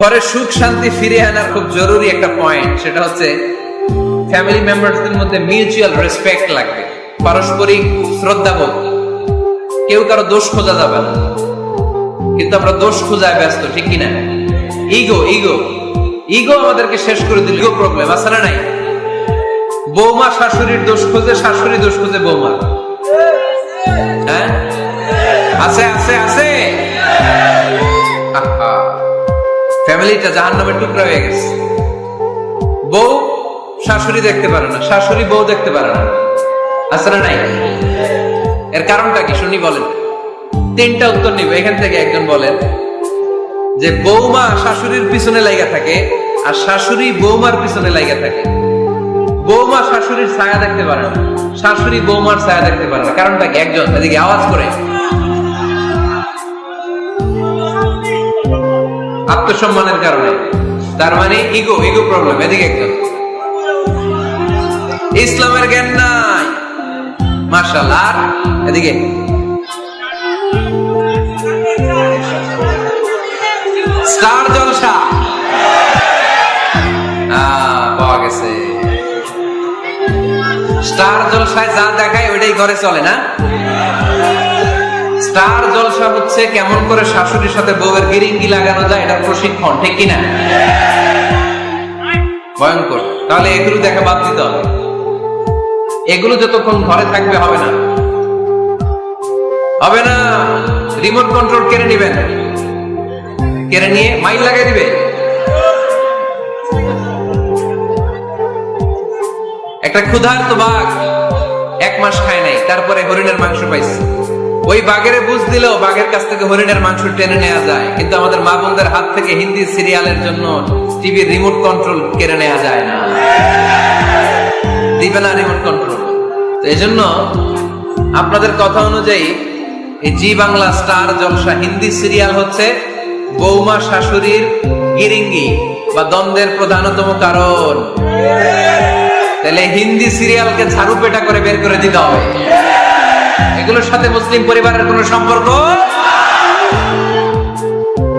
পরে সুখ শান্তি ফিরে আনার খুব জরুরি একটা পয়েন্ট, সেটা হচ্ছে ফ্যামিলি মেম্বারদের মধ্যে মিউচুয়াল রেসপেক্ট লাগবে, পারস্পরিক শ্রদ্ধাবোধ। কেউ কারো দোষ খোঁজা যাবে না, কিন্তু আমরা দোষ খোঁজায় ব্যস্ত, ঠিক কিনা? ইগো ইগো ইগো আমাদেরকে শেষ করে দিল। ইগো প্রবলেম আছে না নাই? বৌমা শাশুড়ির দোষ খোঁজে, শাশুড়ি দোষ খোঁজে বৌমা। হ্যাঁ, আছে আছে আছে। ফ্যামিলিটা জাহান্নামের টুকরা হয়ে গেছে। বউ শাশুড়ি দেখতে পারে না, শাশুড়ি বউ দেখতে পারে না, আছে না নাই? এর কারণটা কি শুনি, বলেন। তিনটা উত্তর নিব এখান থেকে। একজন বলেন যে বৌমা শাশুড়ির পিছনে লাগা থাকে, আর শাশুড়ি বৌমার পিছনে লাগা থাকে। বৌমা শাশুড়ির ছায়া দেখতে পারে না, শাশুড়ি বৌমার ছায়া দেখতে পারে না। কারণটা কি? একজন এদিকে আওয়াজ করে। আত্মসম্মানের কারণে। তার মানে ইগো ইগো প্রবলেম। এদিকে একজন। ইসলামের জ্ঞান নাই, মাশাআল্লাহ। আর এদিকে স্টার জলসা পাওয়া গেছে। স্টার জলসায় যা দেখায় ওইটাই ঘরে চলে না। স্টার জলসা হচ্ছে কেমন করে শাশুড়ির সাথে বউয়ের গিরিঙ্গি লাগানো যায়, এটা প্রশিক্ষণ, ঠিক কিনা? ভয়ঙ্কর। তাহলে এগুলো দেখা বাদ দিতে হবে। এগুলো যতক্ষণ ঘরে থাকবে হবে না, হবে না। রিমোট কন্ট্রোল কেড়ে নিবেন, কেড়ে নিয়ে মাইল লাগাই দিবে। একটা ক্ষুধার্ত বাঘ 1 মাস খায় নাই, তারপরে হরিণের মাংস পাইছে। ওই বাঘের বুঝ দিলেও বাঘের কাছ থেকে হরিণের মাংস টেনে নেওয়া যায়, কিন্তু আমাদের মা বোনদের হাত থেকে হিন্দি সিরিয়ালের জন্য টিভির রিমোট কন্ট্রোল কেড়ে নেওয়া যায় না। দিবে না রিমোট কন্ট্রোল। তো এই জন্য আপনাদের কথা অনুযায়ী এই জি বাংলা স্টার জলসা হিন্দি সিরিয়াল হচ্ছে বৌমা শাশুড়ির গিরিঙ্গি বা দ্বন্দ্বের প্রধানতম কারণ। তাহলে হিন্দি সিরিয়ালকে ঝাড়ু পেটা করে বের করে দিতে হবে। এগুলোর সাথে মুসলিম পরিবারের কোনো সম্পর্ক।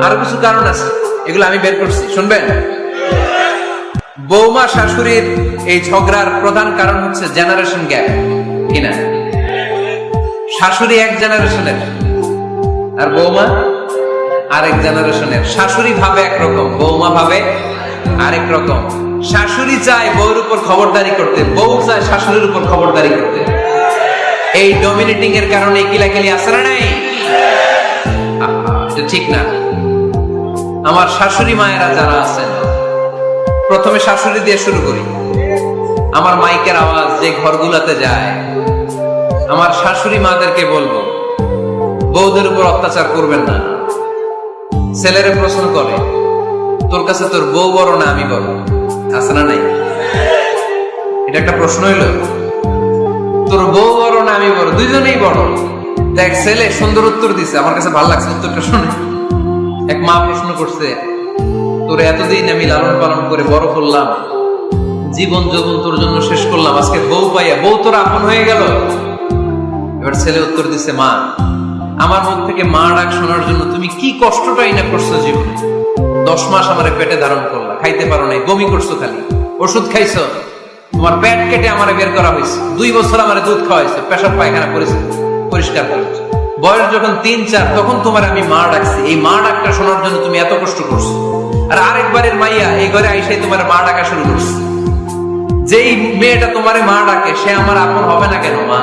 আরো কিছু কারণ আছে, এগুলো আমি বের করছি, শুনবেন। বৌমা শাশুড়ির এই ঝগড়ার প্রধান কারণ হচ্ছে জেনারেশন গ্যাপ, কিনা? শাশুড়ি এক জেনারেশনের আর বৌমা আরেক জেনারেশনের। শাশুড়ি ভাবে একরকম, বৌমা ভাবে আরেক রকম। শাশুড়ি চায় বউর উপর খবরদারি করতে, বউ চায় শাশুড়ির উপর খবরদারি করতে। এই ডমিনেটিং এর কারণে কিলাকিলি আছে না নাই? এটা ঠিক না। আমার শাশুড়ি মায়েরা যারা আছেন, প্রথমে শাশুড়ি দিয়ে শুরু করি। আমার মাইকের আওয়াজ যে ঘরগুলোতে যায়, আমার শাশুড়ি মাদেরকে বলবো, বউদের উপর অত্যাচার করবেন না। ছেলেরা প্রশ্ন করে, তোর কাছে তোর বউ বড় না আমি বড়? আছে না নাই? এটা একটা প্রশ্ন হইল। তোর বউ বড় না আমি বড়? দুইজনেই বড়। দেখ, ছেলে সুন্দর উত্তর দিছে, আমার কাছে ভালো লাগছে উত্তরটা শুনে। এক মা প্রশ্ন করছে, তোর এতদিন আমি লালন পালন করে বড় করলাম, জীবন যৌবন তোর জন্য শেষ করলাম, আজকে বউ পাইয়া বউ তোর আপন হয়ে গেল। এবার ছেলে উত্তর দিছে, মা, আমার মুখ থেকে মা ডাক শোনার জন্য তুমি কি কষ্টটাই না করছো জীবনে। 10 মাস আমারে পেটে ধারণ করলা, খাইতে পারো নাই, বমি করছো, খালি ওষুধ খাইছো, তোমার পেট কেটে আমারে বের করা হয়েছে। 2 বছর আমারে দুধ খাওয়াইছো, পেশাব পায়খানা পরিষ্কার করেছো। বয়স যখন 3-4 তখন তোমার আমি মা ডাকছি। এই মা ডাকটা শোনার জন্য তুমি এত কষ্ট করছো। আর আরেকবারের মাইয়া এই ঘরে আইসাই তোমার মা ডাকা শুরু করছে। যেই মেয়েটা তোমারে মা ডাকে সে আমার আপন হবে না কেন? মা